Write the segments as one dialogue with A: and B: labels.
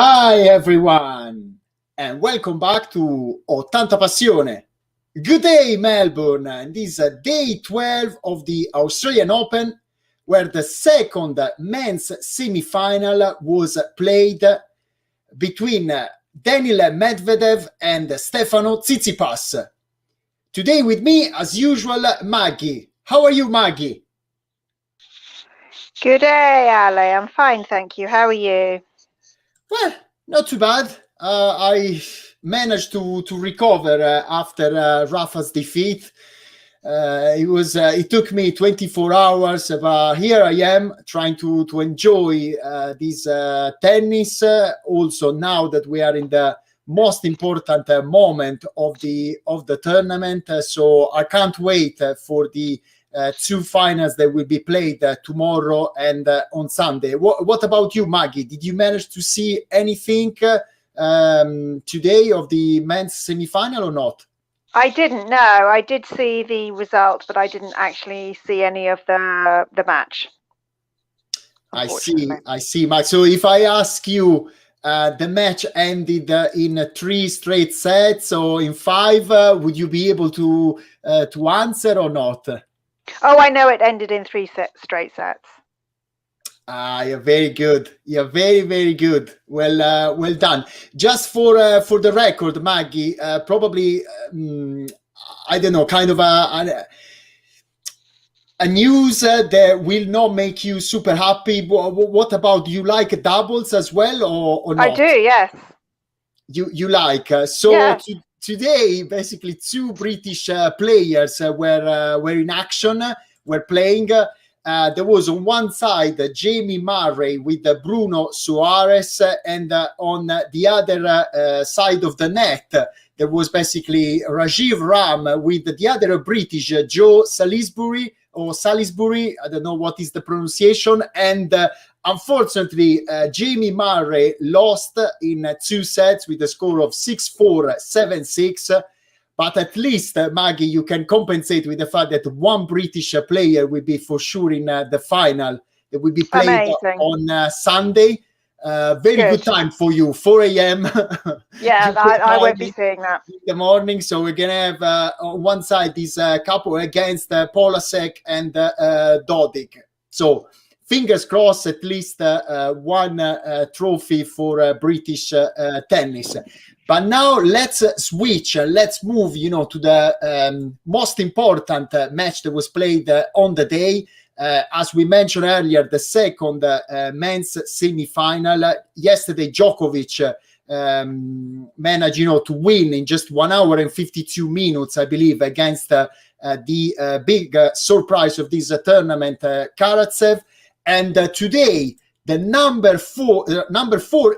A: Hi everyone, and welcome back to Ho Tanta Passione. Good day, Melbourne, and this is day 12 of the Australian Open, where the second men's semi-final was played between Daniil Medvedev and Stefano Tsitsipas. Today with me, as usual, Maggie. How are you, Maggie?
B: Good day, Ale. I'm fine, thank you. How are you?
A: Well, not too bad. I managed to recover after Rafa's defeat. It took me 24 hours, but here I am trying to enjoy this tennis. Also, now that we are in the most important moment of the tournament, so I can't wait for the two finals that will be played tomorrow and on Sunday. What about you, Maggie? Did you manage to see anything today of the men's semi-final or not?
B: I didn't know. I did see the result, but I didn't actually see any of the match.
A: I see, Mike. So if I ask you, the match ended in 3 straight sets or in 5, would you be able to answer or not?
B: Oh, I know it ended in 3 straight sets.
A: You're very good. You're very, very good. Well done. Just for the record, Maggie, probably I don't know, kind of a news that will not make you super happy. What about, do you like doubles as well or not?
B: I do, yes.
A: You like Today, basically, 2 British players were in action, were playing. There was on one side Jamie Murray with Bruno Soares, and on the other side of the net, there was basically Rajiv Ram with the other British, Joe Salisbury, I don't know what is the pronunciation, and unfortunately, Jamie Murray lost in 2 sets with a score of 6-4, 7-6. But at least, Maggie, you can compensate with the fact that one British player will be for sure in the final. It will be played on Sunday. Very good time for you, 4 a.m.
B: Yeah, I won't be seeing that.
A: In the morning. So we're going to have on one side this couple against Polasek and Dodig. So fingers crossed, at least one trophy for British tennis. But now let's switch. Let's move, to the most important match that was played on the day. As we mentioned earlier, the second men's semi-final. Yesterday, Djokovic managed, to win in just 1 hour and 52 minutes, I believe, against the big surprise of this tournament, Karatsev. And today, the number four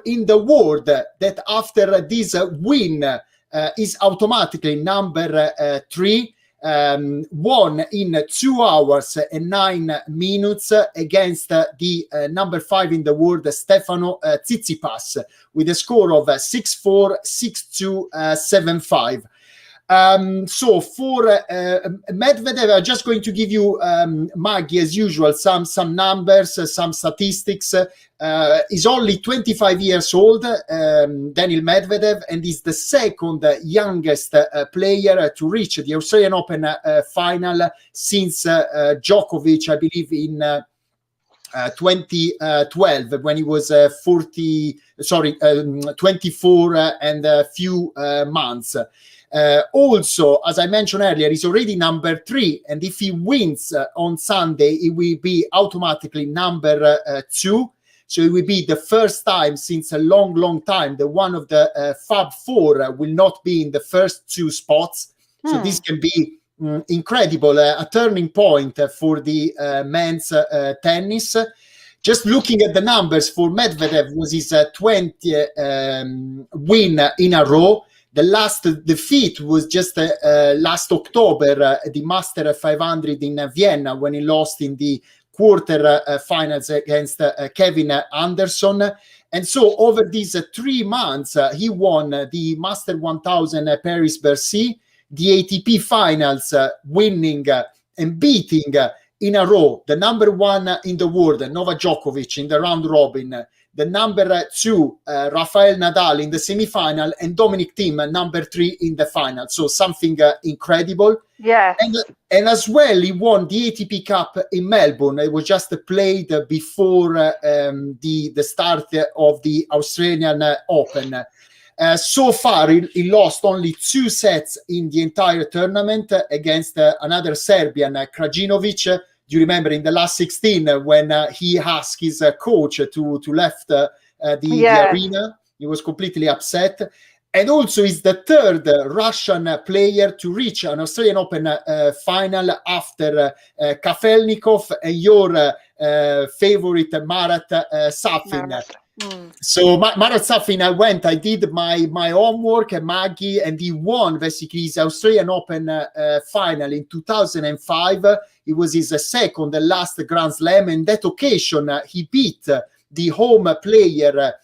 A: in the world, that after this win is automatically number 3, won in 2 hours and 9 minutes against the number 5 in the world, Stefano Tsitsipas, with a score of 6-4, 6-2, 7-5. So for Medvedev, I'm just going to give you, Maggie, as usual, some numbers, some statistics. He's only 25 years old, Daniil Medvedev, and is the second youngest player to reach the Australian Open final since Djokovic, I believe, in 2012, when he was 24 and a few months. Also, as I mentioned earlier, he's already number 3, and if he wins on Sunday, it will be automatically number 2. So it will be the first time since a long, long time that one of the Fab Four will not be in the first 2 spots. So this can be incredible, a turning point for the men's tennis. Just looking at the numbers for Medvedev, was his 20th win in a row. The last defeat was just last October, the Master 500 in Vienna, when he lost in the quarter finals against Kevin Anderson. And so over these 3 months, he won the Master 1000 Paris-Bercy, the ATP finals, winning and beating in a row the number 1 in the world, Novak Djokovic, in the round robin, the number 2 Rafael Nadal in the semi-final, and Dominic Thiem number 3 in the final. So something incredible.
B: Yes.
A: And as well, he won the ATP Cup in Melbourne. It was just played before the start of the Australian Open. So far, he lost only 2 sets in the entire tournament against another Serbian, Krajinovic. Do you remember in the last 16 when he asked his coach to left the arena? He was completely upset. And also is the 3rd Russian player to reach an Australian Open final after Kafelnikov and your favorite Marat Safin. So Marat Safin, I did my homework, Maggie, and he won basically his Australian Open final in 2005. It was his second and last Grand Slam. And that occasion, he beat the home player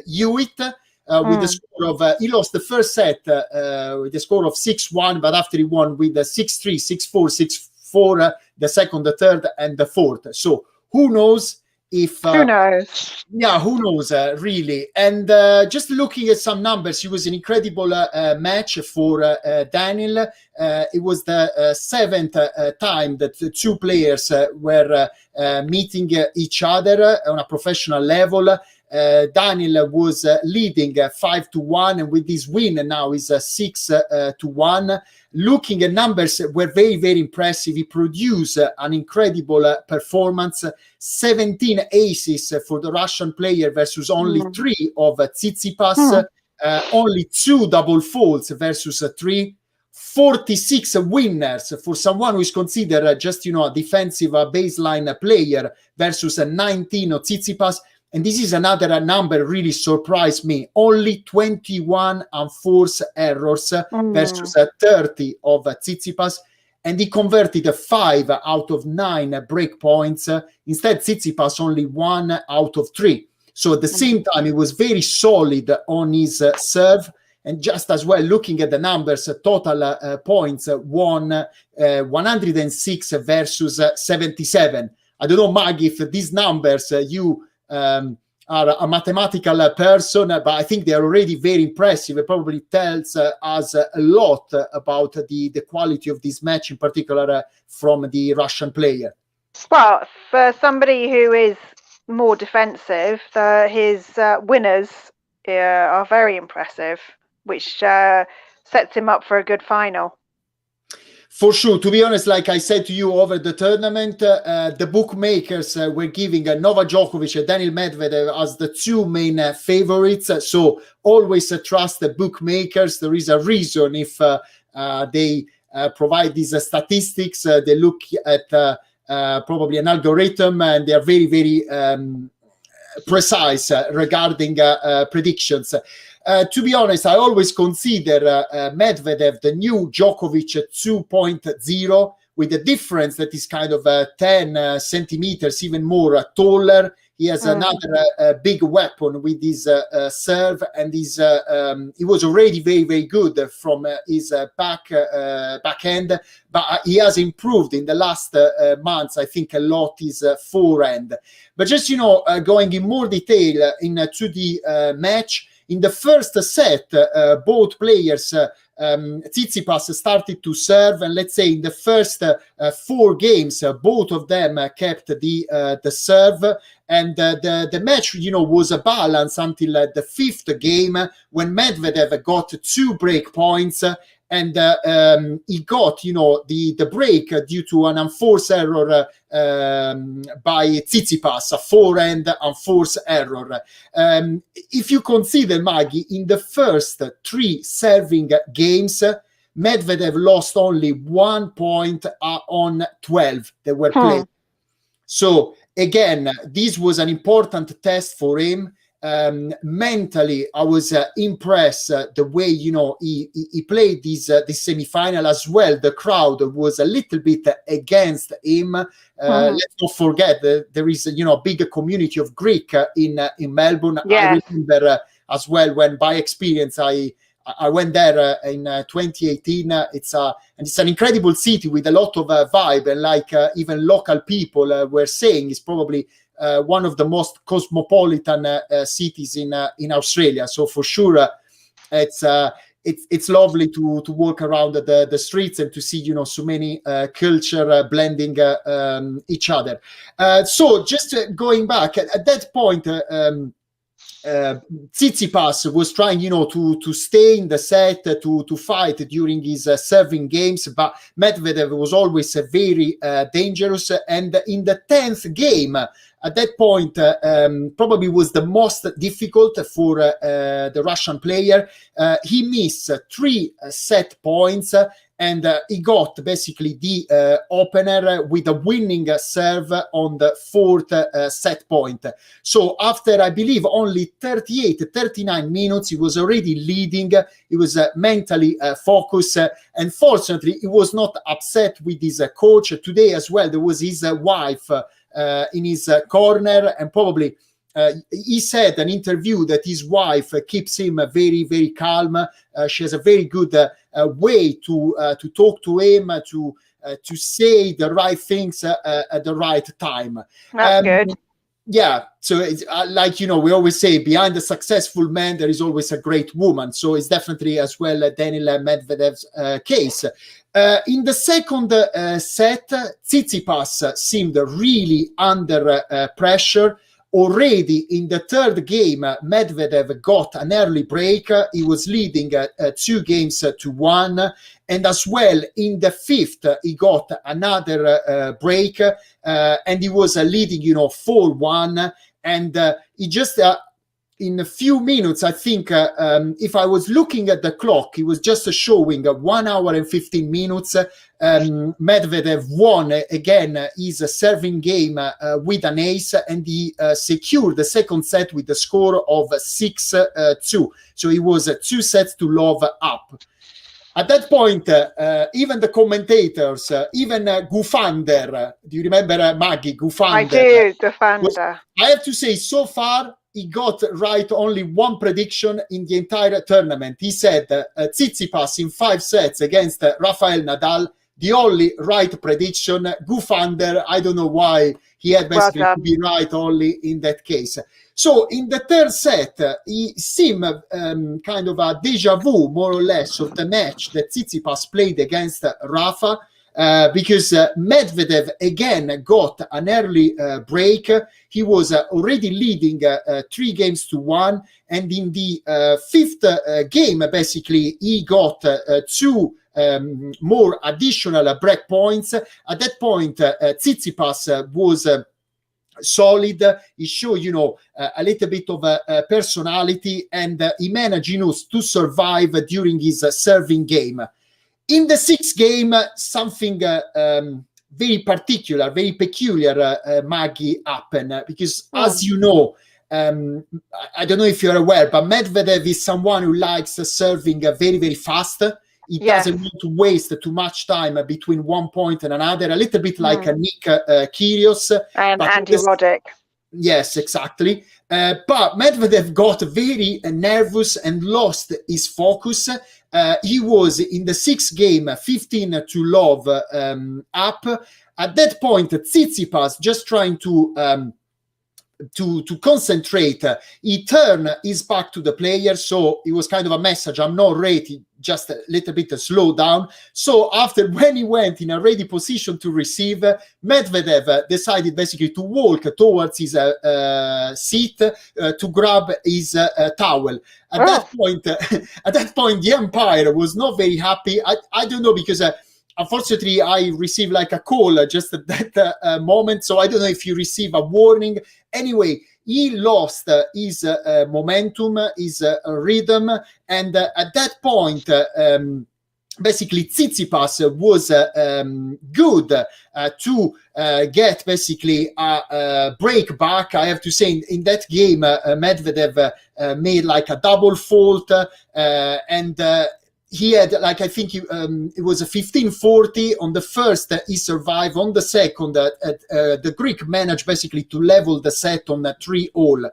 A: Hewitt with the score of he lost the first set with the score of 6-1, but after he won with 6-3, 6-4, 6-4 the second, the third, and the fourth. So who knows if
B: who knows?
A: Yeah, who knows really. And just looking at some numbers, it was an incredible match for Daniil. It was the 7th time that the 2 players were meeting each other on a professional level. Daniil was leading 5-1, and with this win now is 6-1. Looking at numbers were very, very impressive. He produced an incredible performance. 17 aces for the Russian player versus only 3 of Tsitsipas. Only 2 double faults versus 3. 46 winners for someone who is considered just, a defensive baseline player versus 19 of Tsitsipas. And this is another number really surprised me. Only 21 unforced errors versus 30 of Tsitsipas. And he converted 5 out of 9 break points. Instead, Tsitsipas only 1 out of 3. So at the same time, he was very solid on his serve. And just as well, looking at the numbers, total points won 106 versus 77. I don't know, Maggie, if these numbers you are a mathematical person, but I think they are already very impressive. It probably tells us a lot about the quality of this match, in particular from the Russian player.
B: Well, for somebody who is more defensive, his winners are very impressive, which sets him up for a good final.
A: For sure. To be honest, like I said to you over the tournament, the bookmakers were giving Novak Djokovic and Daniil Medvedev as the 2 main favorites. So always trust the bookmakers. There is a reason if they provide these statistics. They look at probably an algorithm, and they are very, very precise regarding predictions. To be honest, I always consider Medvedev the new Djokovic 2.0, with the difference that is kind of 10 centimeters, even more taller. He has another big weapon with his serve, and he was already very, very good from his backhand, but he has improved in the last months. I think a lot is forehand. But just, going in more detail into the match, in the first set, both players, Tsitsipas started to serve, and let's say in the first 4 games, both of them kept the serve, and the match, was a balance until the 5th game when Medvedev got 2 break points. And he got, the break due to an unforced error by Tsitsipas, a forehand unforced error. If you consider, Maggie, in the first 3 serving games, Medvedev lost only 1 point on 12 that were played. So again, this was an important test for him. Mentally, I was impressed the way he played this semi-final as well. The crowd was a little bit against him. Let's not forget that there is a big community of Greek in Melbourne. Yes. I remember as well when, by experience, I went there in 2018. It's an incredible city with a lot of vibe, and like even local people were saying, it's probably one of the most cosmopolitan cities in Australia. So for sure, it's lovely to walk around the streets and to see so many culture blending each other. So just going back at that point. Tsitsipas was trying, to stay in the set, to fight during his serving games, but Medvedev was always very dangerous. And in the 10th game, at that point, probably was the most difficult for the Russian player. He missed 3 set points. And he got basically the opener with a winning serve on the 4th set point. So after, I believe, only 39 minutes, he was already leading. He was mentally focused. And fortunately, he was not upset with his coach. Today as well, there was his wife in his corner, and probably he said in an interview that his wife keeps him very, very calm. She has a very good way to talk to him, to say the right things at the right time.
B: That's good.
A: Yeah, so it's like, we always say, behind a successful man, there is always a great woman. So it's definitely as well Daniil Medvedev's case. In the second set, Tsitsipas seemed really under pressure. Already in the 3rd game, Medvedev got an early break. He was leading 2 games to 1. And as well, in the 5th, he got another break. And he was leading, 4-1. And he just... in a few minutes, I think, if I was looking at the clock, it was just showing 1 hour and 15 minutes. Medvedev won again his serving game with an ace, and he secured the second set with the score of 6-2. So he was 2 sets to love up. At that point, even the commentators, even Gufander, do you remember Maggie Gufander?
B: I do, Gufander.
A: I have to say, so far, he got right only one prediction in the entire tournament. He said Tsitsipas in 5 sets against Rafael Nadal. The only right prediction. Gufander, I don't know why he had basically to be right only in that case. So in the 3rd set, he seemed kind of a deja vu, more or less, of the match that Tsitsipas played against Rafa. Because Medvedev again got an early break. He was already leading 3 games to 1, and in the 5th game, basically, he got 2 more additional break points. At that point, Tsitsipas was solid. He showed, a little bit of personality, and he managed, to survive during his serving game. In the 6th game, something very particular, very peculiar, Maggie, happened. Because, as you know, I don't know if you're aware, but Medvedev is someone who likes serving very, very fast. He doesn't want to waste too much time between one point and another, a little bit like Nick Kyrgios.
B: And Andy Roddick.
A: Yes, exactly. But Medvedev got very nervous and lost his focus. He was in the 6th game 15 to love up. At that point, Tsitsipas, just trying to concentrate, he turned his back to the player. So it was kind of a message: I'm not ready, just a little bit slow down. So after, when he went in a ready position to receive, Medvedev decided basically to walk towards his seat to grab his towel. At that point, the umpire was not very happy. I don't know, because unfortunately, I received like a call just at that moment. So I don't know if you receive a warning. Anyway, he lost his momentum, his rhythm. And at that point, basically, Tsitsipas was good to get basically a break back. I have to say, in that game, Medvedev made like a double fault, and he had, like, I think it was a 15-40 on the first. He survived. On the second, the Greek managed basically to level the set on 3-all.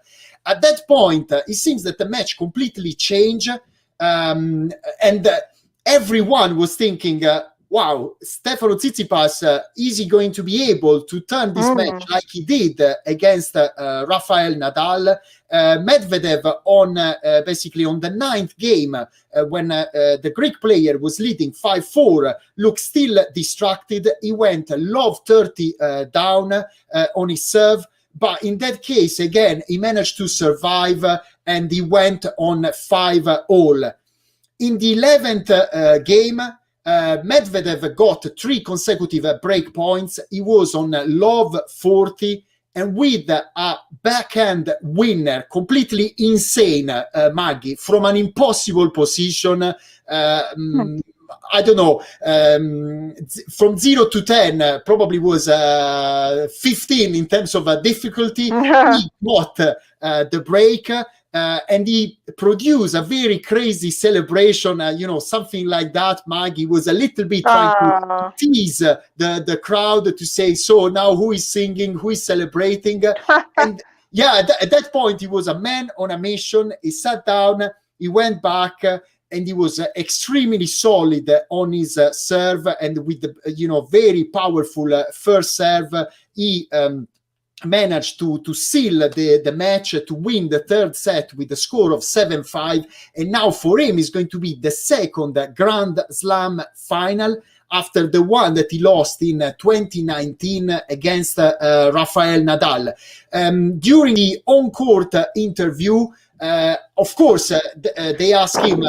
A: At that point, it seems that the match completely changed, and everyone was thinking, wow, Stefano Tsitsipas, is he going to be able to turn this match like he did against Rafael Nadal? Medvedev on basically on the 9th game, when the Greek player was leading 5-4, looked still distracted. He went love 30 down on his serve. But in that case, again, he managed to survive and he went on 5-all. In the 11th game, Medvedev got 3 consecutive break points. He was on love 40, and with a backhand winner, completely insane, Maggie, from an impossible position. I don't know, from 0 to 10, probably was 15 in terms of difficulty. He got the break. And he produced a very crazy celebration, something like that. Maggie was a little bit trying to tease the crowd to say, so now who is singing, who is celebrating? And yeah, at that point, he was a man on a mission. He sat down, he went back, and he was extremely solid on his serve. And with the, very powerful first serve, he managed to seal the match, to win the 3rd set with a score of 7-5. And now for him is going to be the 2nd Grand Slam final after the one that he lost in 2019 against Rafael Nadal. During the on-court interview, of course, they asked him,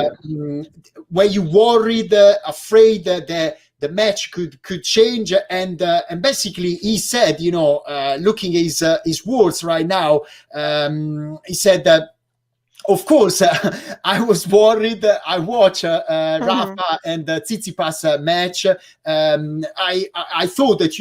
A: were you worried, afraid that the match could change? And basically he said, looking at his words right now, he said that, of course, I was worried. I watched Rafa and Tsitsipas match. I thought that,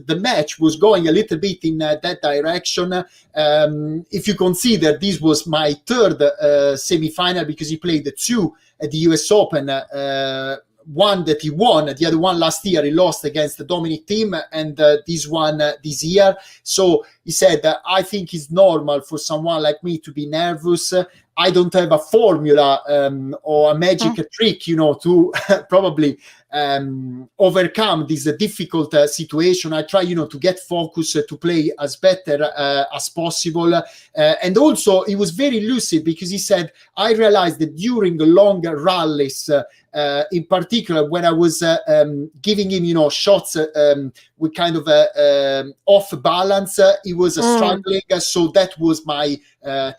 A: the match was going a little bit in that direction. If you consider this was my 3rd semi-final, because he played 2 at the US Open, one that he won, the other one last year he lost against the Dominic Thiem, and this one this year. So he said, I think it's normal for someone like me to be nervous. I don't have a formula or a magic trick, to probably overcome this difficult situation. I try, to get focused, to play as better as possible. And also he was very lucid, because he said, I realized that during long rallies, in particular, when I was giving him, shots with kind of off balance, he was struggling. So that was my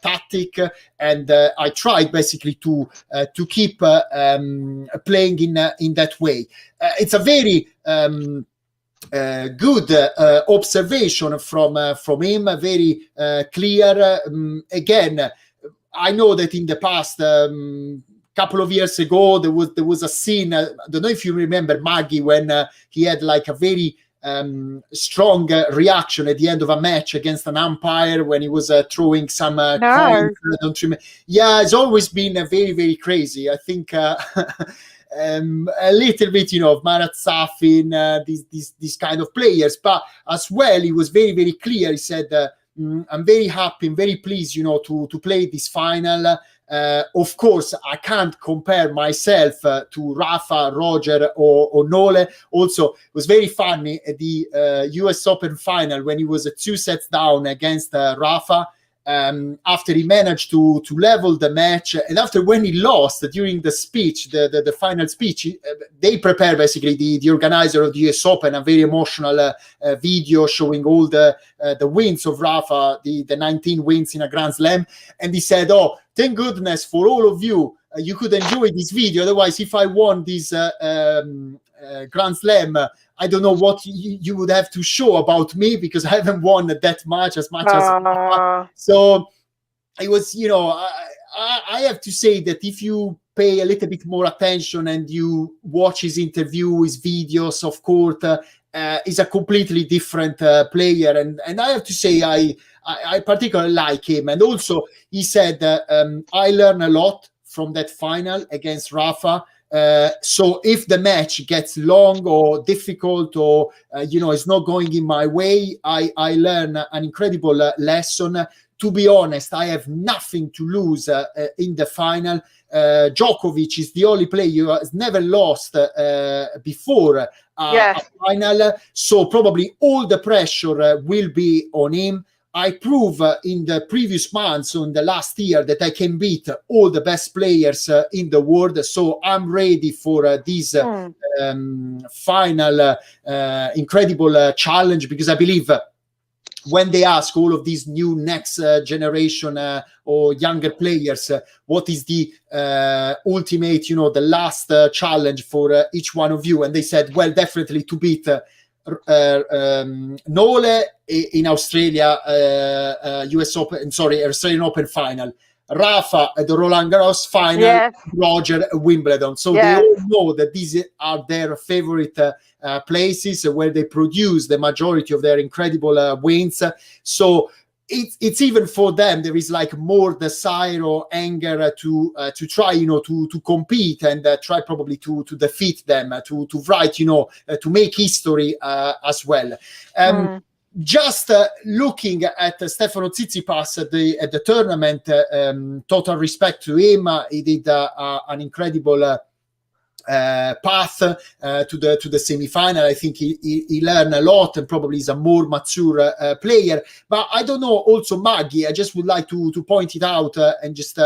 A: tactic, and I tried basically to keep playing in that way. It's a very good observation from him, very clear. Again, I know that in the past, couple of years ago, there was a scene. I don't know if you remember, Maggie, when he had like a very strong reaction at the end of a match against an umpire when he was throwing some coins. I don't remember. Yeah, it's always been very, very crazy. I think a little bit, of Marat Safin, these kind of players, but as well, he was very, very clear. He said, I'm very happy, I'm very pleased, to play this final. Of course, I can't compare myself to Rafa, Roger, or Nole. Also, it was very funny at the US Open final when he was 2 sets down against Rafa. After he managed to level the match, and after when he lost during the speech, the final speech, they prepared basically the organizer of the US Open a very emotional video showing all the wins of Rafa, the 19 wins in a Grand Slam, and he said, "Oh, thank goodness for all of you, you could enjoy this video. Otherwise, if I won this Grand Slam, I don't know what you would have to show about me, because I haven't won as much as so it was, I have to say that if you pay a little bit more attention and you watch his interview, his videos of court, is a completely different player, and I have to say I particularly like him. And also he said I learned a lot from that final against Rafa. So if the match gets long or difficult, or it's not going in my way, I learn an incredible lesson to be honest, I have nothing to lose in the final. Djokovic is the only player who has never lost before a final, so probably all the pressure will be on him. I prove in the previous months, in the last year, that I can beat all the best players in the world. So I'm ready for this final incredible challenge, because I believe when they ask all of these new next generation or younger players, what is the ultimate, the last challenge for each one of you? And they said, well, definitely to beat Nole in Australia, Australian Open final, Rafa at the Roland Garros final, Roger at Wimbledon. So they all know that these are their favorite places where they produce the majority of their incredible wins. So it's even for them, there is like more desire or anger to try, to compete and try probably to defeat them, to write, to make history as well. Just looking at Stefano Tsitsipas at the tournament, total respect to him. He did an incredible path to the semi-final. I think he learned a lot and probably is a more mature player. But I don't know, also Maggie, I just would like to point it out and just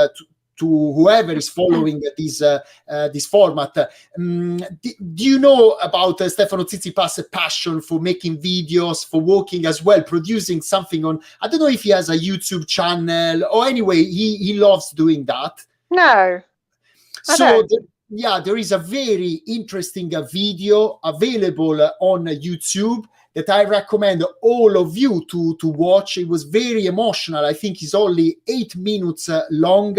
A: to whoever is following this format. Do you know about Stefano Tsitsipas' passion for making videos, for working as well, producing something on, I don't know if he has a YouTube channel, or anyway, he loves doing that.
B: No.
A: There is a very interesting video available on YouTube that I recommend all of you to watch. It was very emotional. I think it's only 8 minutes long.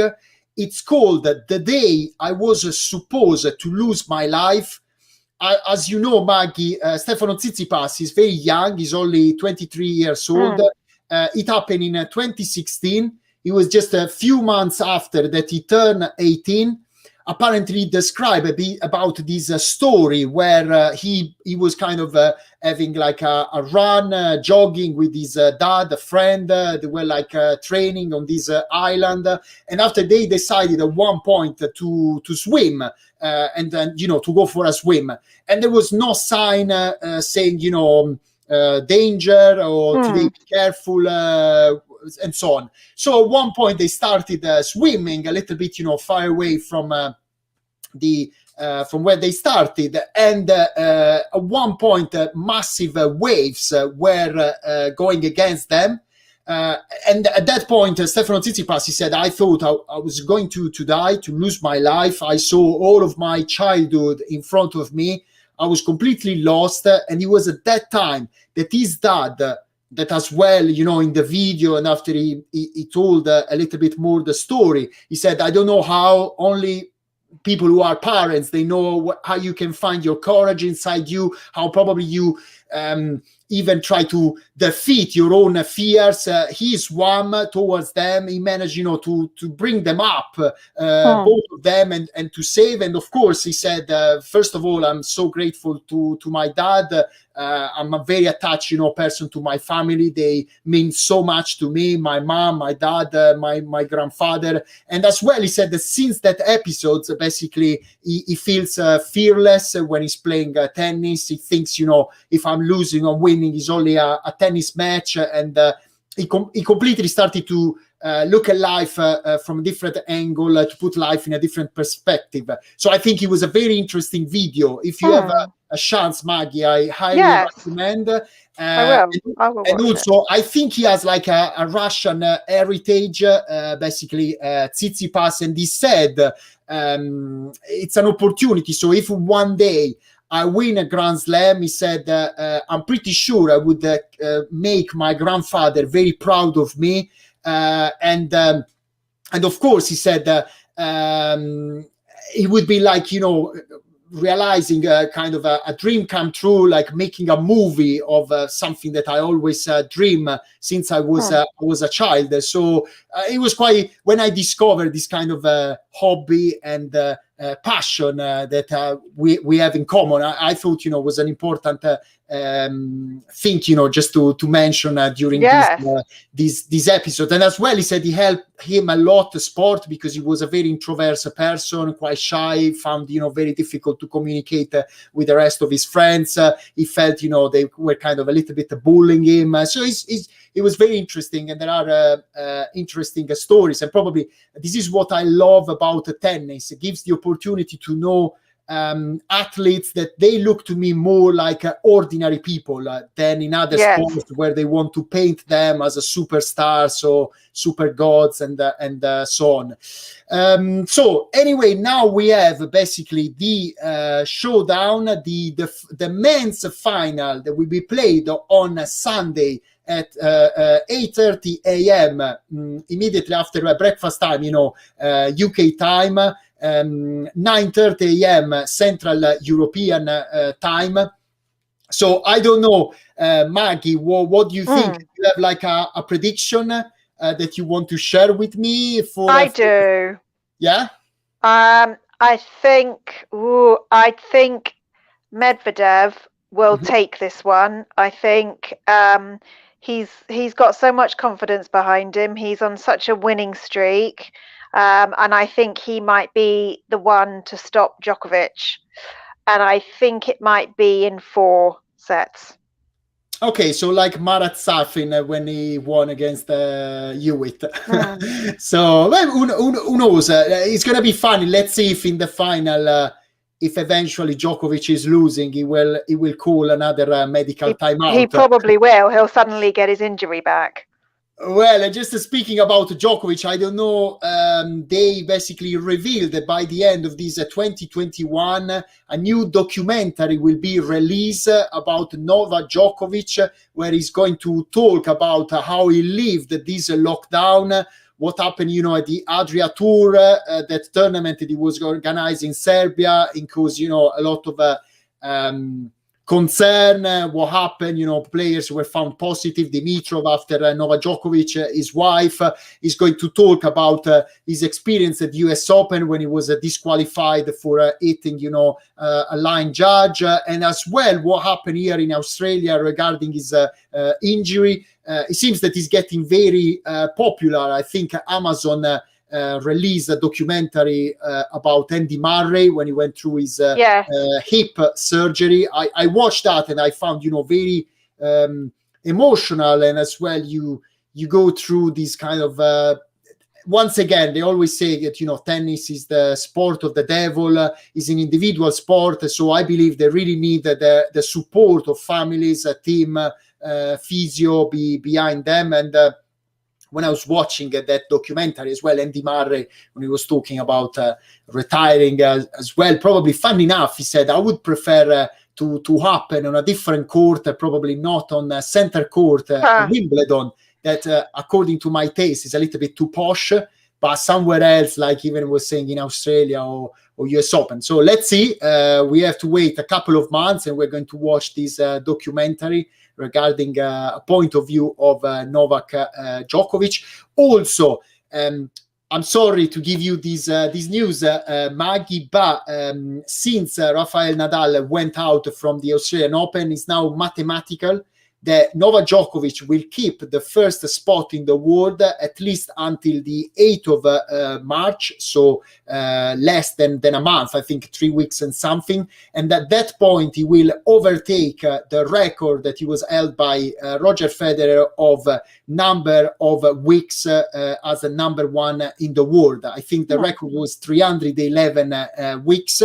A: It's called The Day I Was Supposed to Lose My Life. As you know, Maggie, Stefano Tsitsipas is very young. He's only 23 years old. It happened in 2016. It was just a few months after that he turned 18. Apparently describe a bit about this story where he was kind of having like a run, jogging with his dad, a friend. They were like training on this island, and after they decided at one point to swim and then to go for a swim, and there was no sign saying danger or to be careful. And so on. So at one point they started swimming a little bit, far away from from where they started, and at one point massive waves were going against them. And at that point, Stefano Tsitsipas, he said, I thought I was going to die, to lose my life. I saw all of my childhood in front of me. I was completely lost. And it was at that time that his dad, that as well, in the video, and after he told a little bit more the story, he said, I don't know how, only people who are parents, they know how you can find your courage inside you, how probably you even try to defeat your own fears. He swam towards them. He managed, to bring them up, both of them, and to save. And of course, he said, first of all, I'm so grateful to my dad. I'm a very attached, person to my family. They mean so much to me, my mom, my dad, my grandfather. And as well, he said that since that episode, basically, he feels fearless when he's playing tennis. He thinks, if I'm losing or winning, it's only a tennis match. And he completely started to look at life from a different angle, to put life in a different perspective. So I think it was a very interesting video. If you have a chance, Maggie, I highly recommend.
B: I will.
A: And also, I think he has like a Russian heritage, basically, Tsitsipas, and he said it's an opportunity. So if one day I win a Grand Slam, he said, I'm pretty sure I would make my grandfather very proud of me. And of course, he said it would be like, realizing kind of a dream come true, like making a movie of something that I always dream since I was a child. So it was quite, when I discovered this kind of hobby and passion that we have in common. I thought, was an important thing, just to mention during this episode. And as well, he said he helped him a lot, the sport, because he was a very introverted person, quite shy, found, very difficult to communicate with the rest of his friends. He felt, they were kind of a little bit bullying him. So it was very interesting, and there are interesting stories. And probably this is what I love about tennis. It gives the opportunity to know athletes that they look to me more like ordinary people than in other sports where they want to paint them as a superstar, so super gods and so on. So anyway, now we have basically the showdown, the men's final that will be played on Sunday at 8:30 a.m. Immediately after breakfast time, UK time. 9:30 a.m. Central European time. So I don't know, Maggie, what do you think? Do you have like a prediction that you want to share with me?
B: I do.
A: Yeah.
B: I think Medvedev will take this one. I think he's got so much confidence behind him. He's on such a winning streak. And I think he might be the one to stop Djokovic. And I think it might be in 4 sets.
A: Okay, so like Marat Safin when he won against Hewitt. So well, who knows? It's going to be funny. Let's see if in the final, if eventually Djokovic is losing, he will call another medical timeout.
B: He probably will. He'll suddenly get his injury back.
A: Well, just speaking about Djokovic, I don't know, they basically revealed that by the end of this 2021, a new documentary will be released about Novak Djokovic, where he's going to talk about how he lived this lockdown, what happened, at the Adria Tour, that tournament that he was organizing in Serbia, and caused, a lot of concern. What happened, players were found positive. Dimitrov, after Novak Djokovic, his wife, is going to talk about his experience at the US Open when he was disqualified for hitting, a line judge, and as well what happened here in Australia regarding his injury. It seems that he's getting very popular. I think Amazon released a documentary about Andy Murray when he went through his hip surgery. I watched that and I found, very emotional, and as well you go through this kind of once again, they always say that, tennis is the sport of the devil, is an individual sport. So I believe they really need the support of families, a team, physio behind them. And when I was watching that documentary as well, Andy Murray, when he was talking about retiring as well, probably fun enough, he said, I would prefer to happen on a different court, probably not on center court at Wimbledon, that according to my taste is a little bit too posh, but somewhere else, like even was saying in Australia or US Open. So let's see. We have to wait a couple of months and we're going to watch this documentary regarding a point of view of Novak Djokovic. Also, I'm sorry to give you this news, Maggie, but since Rafael Nadal went out from the Australian Open, it's now mathematical that Novak Djokovic will keep the first spot in the world at least until the 8th of March, so less than a month, I think 3 weeks and something. And at that point, he will overtake the record that he was held by Roger Federer of number of weeks as a number one in the world. I think the record was 311 weeks.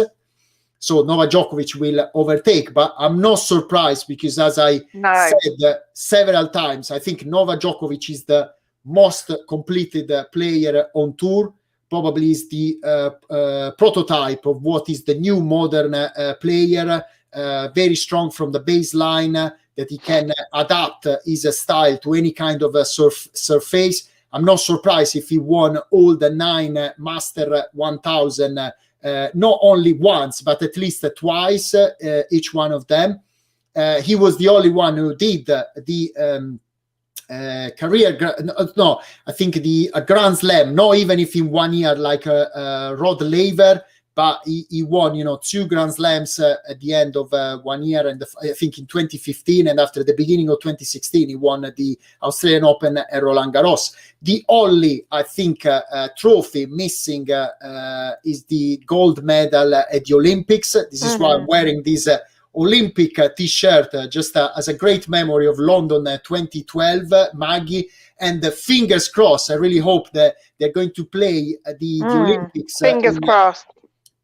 A: So Novak Djokovic will overtake, but I'm not surprised because, as I said several times, I think Novak Djokovic is the most completed player on tour. Probably is the prototype of what is the new modern player. Very strong from the baseline, that he can adapt his style to any kind of a surface. I'm not surprised if he won all the 9 Master 1000. Not only once, but at least twice, each one of them. He was the only one who did the career, I think the Grand Slam, not even if in 1 year like Rod Laver, but he won, 2 Grand Slams at the end of 1 year, and I think in 2015, and after the beginning of 2016, he won the Australian Open and Roland Garros. The only, I think, trophy missing is the gold medal at the Olympics. This is why I'm wearing this Olympic t-shirt, just as a great memory of London 2012, Maggie. And fingers crossed, I really hope that they're going to play the Olympics.
B: Fingers crossed.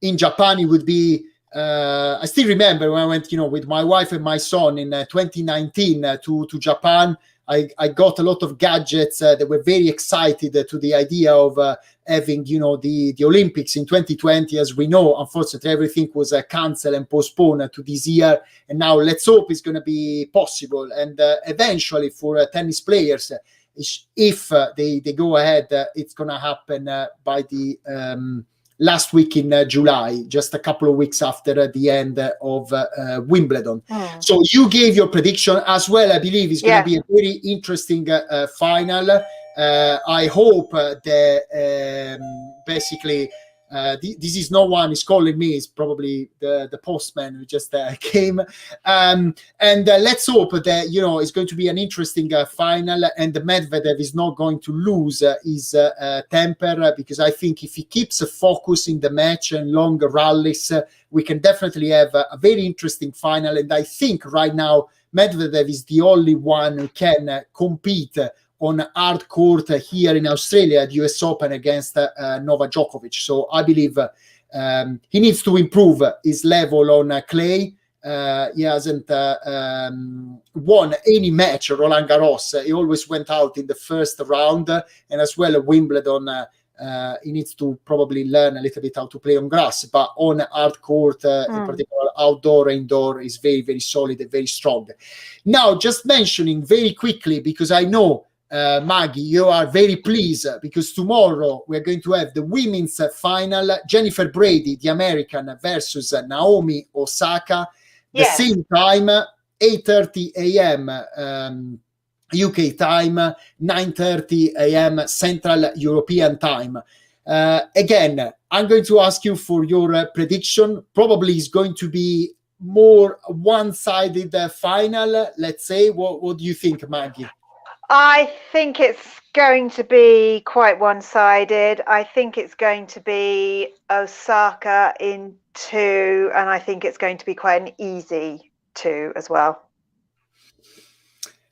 A: In Japan. It would be, I still remember when I went, with my wife and my son in 2019 to Japan. I got a lot of gadgets that were very excited to the idea of having, the Olympics in 2020. As we know, unfortunately, everything was cancelled and postponed to this year. And now let's hope it's going to be possible. And eventually for tennis players, if they go ahead, it's going to happen by the last week in July, just a couple of weeks after the end of Wimbledon. So you gave your prediction as well. I believe it's going to be a very interesting final. I hope that basically this is no one is calling me. It's probably the postman who just came. And let's hope that, it's going to be an interesting final, and Medvedev is not going to lose his temper, because I think if he keeps a focus in the match and long rallies, we can definitely have a very interesting final. And I think right now Medvedev is the only one who can compete on hard court here in Australia at US Open against Novak Djokovic. So I believe he needs to improve his level on clay. He hasn't won any match at Roland Garros. He always went out in the first round, and as well at Wimbledon, he needs to probably learn a little bit how to play on grass, but on hard court, in particular outdoor, indoor, is very, very solid and very strong. Now, just mentioning very quickly, because I know Maggie, you are very pleased because tomorrow we're going to have the women's final. Jennifer Brady, the American, versus Naomi Osaka. The same time, 8:30 a.m. UK time, 9:30 a.m. Central European time. Again, I'm going to ask you for your prediction. Probably is going to be more one-sided final, let's say. What do you think, Maggie?
B: I think it's going to be quite one-sided. I think it's going to be Osaka in 2, and I think it's going to be quite an easy 2 as well.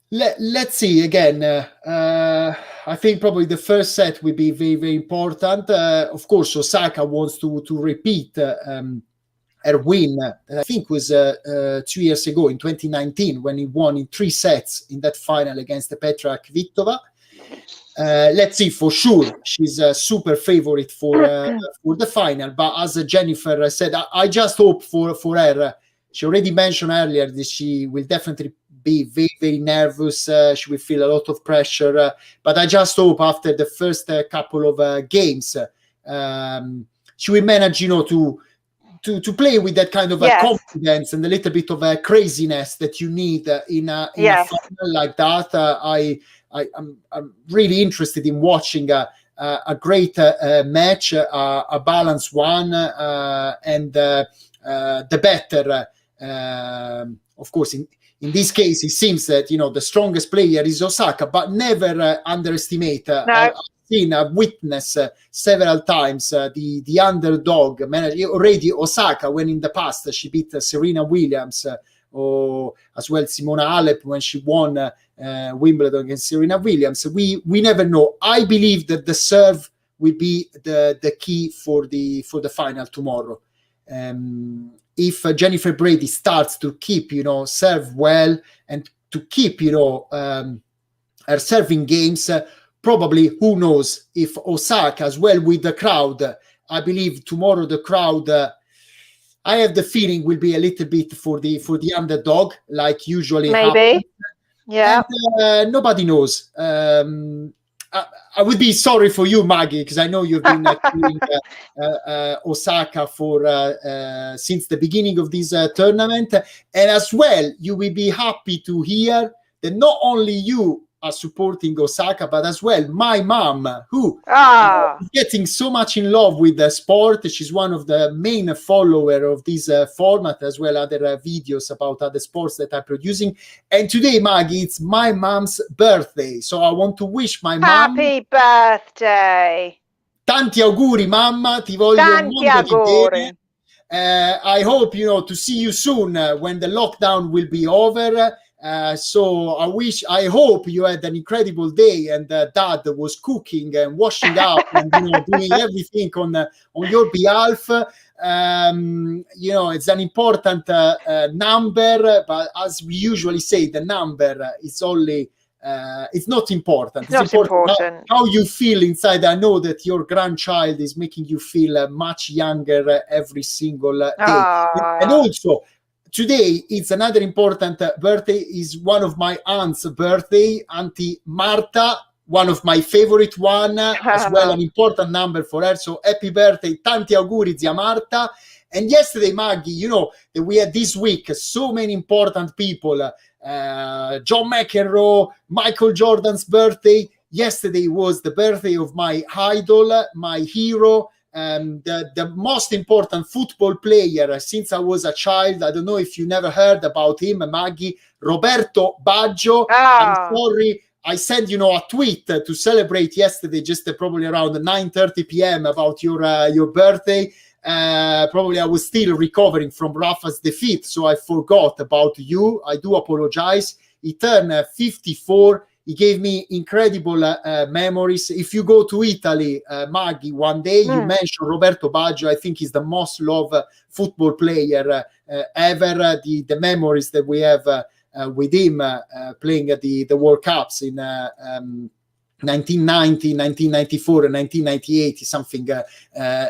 A: Let's see again. I think probably the first set will be very, very important. Of course, Osaka wants to repeat her win, I think was 2 years ago in 2019, when he won in 3 sets in that final against Petra Kvitova. Let's see, for sure she's a super favorite for the final, but as Jennifer said, I just hope for her. She already mentioned earlier that she will definitely be very, very nervous. She will feel a lot of pressure, but I just hope after the first couple of games she will manage, to play with that kind of confidence and a little bit of craziness that you need in a final like that. I'm really interested in watching a great match, a balanced one, and the better. Of course, in this case, it seems that the strongest player is Osaka, but never underestimate. I've witnessed several times the underdog manage. Already Osaka, when in the past she beat Serena Williams, or as well Simona Halep when she won Wimbledon against Serena Williams. We never know. I believe that the serve will be the key for the final tomorrow. If Jennifer Brady starts to keep serve well and to keep her serving games, probably, who knows, if Osaka as well with the crowd. I believe tomorrow the crowd, I have the feeling, will be a little bit for the underdog, like usually
B: maybe happens.
A: And, nobody knows. I would be sorry for you, Maggie, because I know you've been doing Osaka for since the beginning of this tournament, and as well you will be happy to hear that not only you are supporting Osaka, but as well my mom, who is getting so much in love with the sport. She's one of the main follower of this format, as well other videos about other sports that I'm producing. And today, Maggie, it's my mom's birthday, so I want to wish my mom
B: happy birthday.
A: Tanti auguri, mamma, ti voglio un mondo di bene. I hope, to see you soon when the lockdown will be over. So I hope you had an incredible day, and Dad was cooking and washing up and doing everything on your behalf. It's an important number, but as we usually say, the number is only. It's not important.
B: It's important.
A: How you feel inside. I know that your grandchild is making you feel much younger every single day. And also, today it's another important birthday. Is one of my aunt's birthday, Auntie Marta, one of my favorite one, as well, an important number for her. So happy birthday, tanti auguri, zia Marta. And yesterday, Maggie, that we had this week so many important people. John McEnroe, Michael Jordan's birthday. Yesterday was the birthday of my idol, my hero, the most important football player since I was a child. I don't know if you never heard about him, Maggie. Roberto Baggio. I'm sorry, I sent a tweet to celebrate yesterday, just probably around 9:30 p.m. about your birthday. Probably I was still recovering from Rafa's defeat, so I forgot about you. I do apologize. He turned 54. He gave me incredible memories. If you go to Italy, Maggie, one day you mention Roberto Baggio. I think he's the most loved football player ever. The memories that we have with him playing at the World Cups in 1990, 1994, and 1998 is something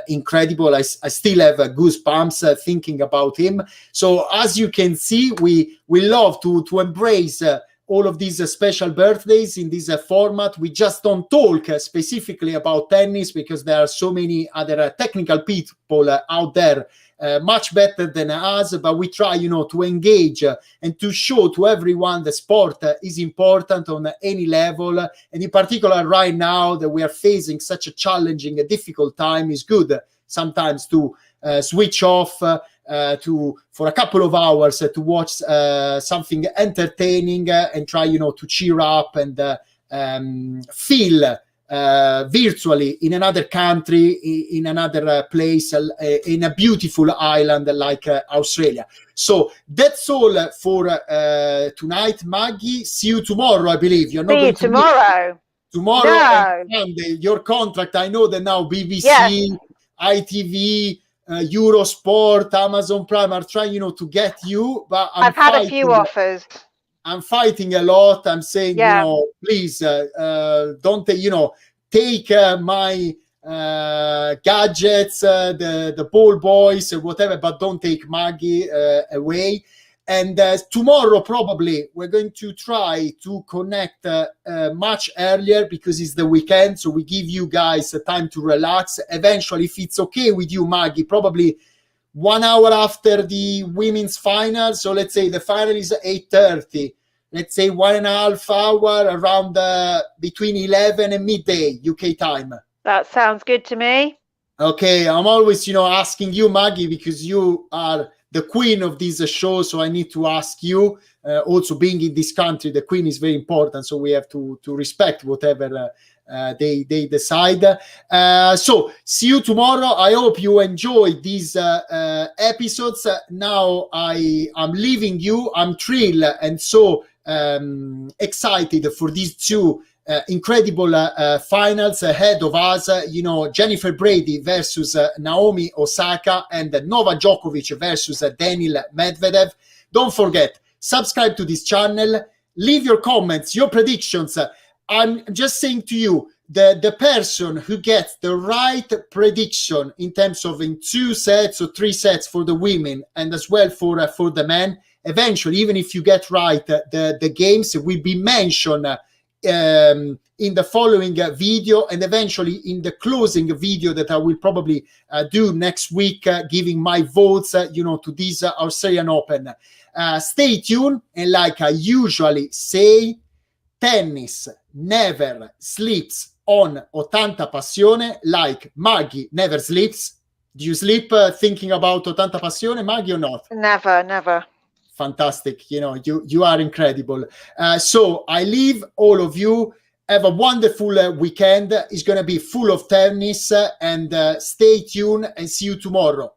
A: incredible. I still have goosebumps thinking about him. So as you can see, we love to embrace all of these special birthdays in this format. We just don't talk specifically about tennis because there are so many other technical people out there much better than us, but we try, to engage and to show to everyone the sport is important on any level. And in particular, right now that we are facing such a challenging, difficult time, is good sometimes to switch off for a couple of hours to watch something entertaining and try, to cheer up and feel virtually in another country, in another place, in a beautiful island like Australia. So that's all for tonight, Maggie. See you tomorrow, I believe. You're not going to
B: tomorrow.
A: Tomorrow and Sunday. Your contract, I know that now BBC, ITV, Eurosport, Amazon Prime are trying, to get you, but
B: I've had a few offers.
A: I'm fighting a lot. I'm saying, please don't, take my gadgets, the ball boys, whatever, but don't take Maggie away. And tomorrow, probably, we're going to try to connect much earlier because it's the weekend. So we give you guys time to relax. Eventually, if it's okay with you, Maggie, probably 1 hour after the women's final. So let's say the final is 8:30. Let's say 1.5 hours around between 11 and midday UK time.
B: That sounds good to me.
A: Okay, I'm always, asking you, Maggie, because you are the queen of this show, so I need to ask you. Also, being in this country, the queen is very important, so we have to respect whatever they decide. So, see you tomorrow. I hope you enjoyed these episodes. Now I'm leaving you. I'm thrilled and so excited for these two incredible finals ahead of us. Jennifer Brady versus Naomi Osaka and Novak Djokovic versus Daniil Medvedev. Don't forget, subscribe to this channel, leave your comments, your predictions. I'm just saying to you, the person who gets the right prediction in terms of in 2 sets or 3 sets for the women and as well for the men, eventually, even if you get right the games, will be mentioned in the following video and eventually in the closing video that I will probably do next week, giving my votes, to this Australian Open. Stay tuned, and like I usually say, tennis never sleeps on 80 Passione like Maggie never sleeps. Do you sleep thinking about 80 Passione, Maggie, or not?
B: Never.
A: Fantastic. You are incredible. So I leave all of you. Have a wonderful weekend. It's going to be full of tennis, and stay tuned and see you tomorrow.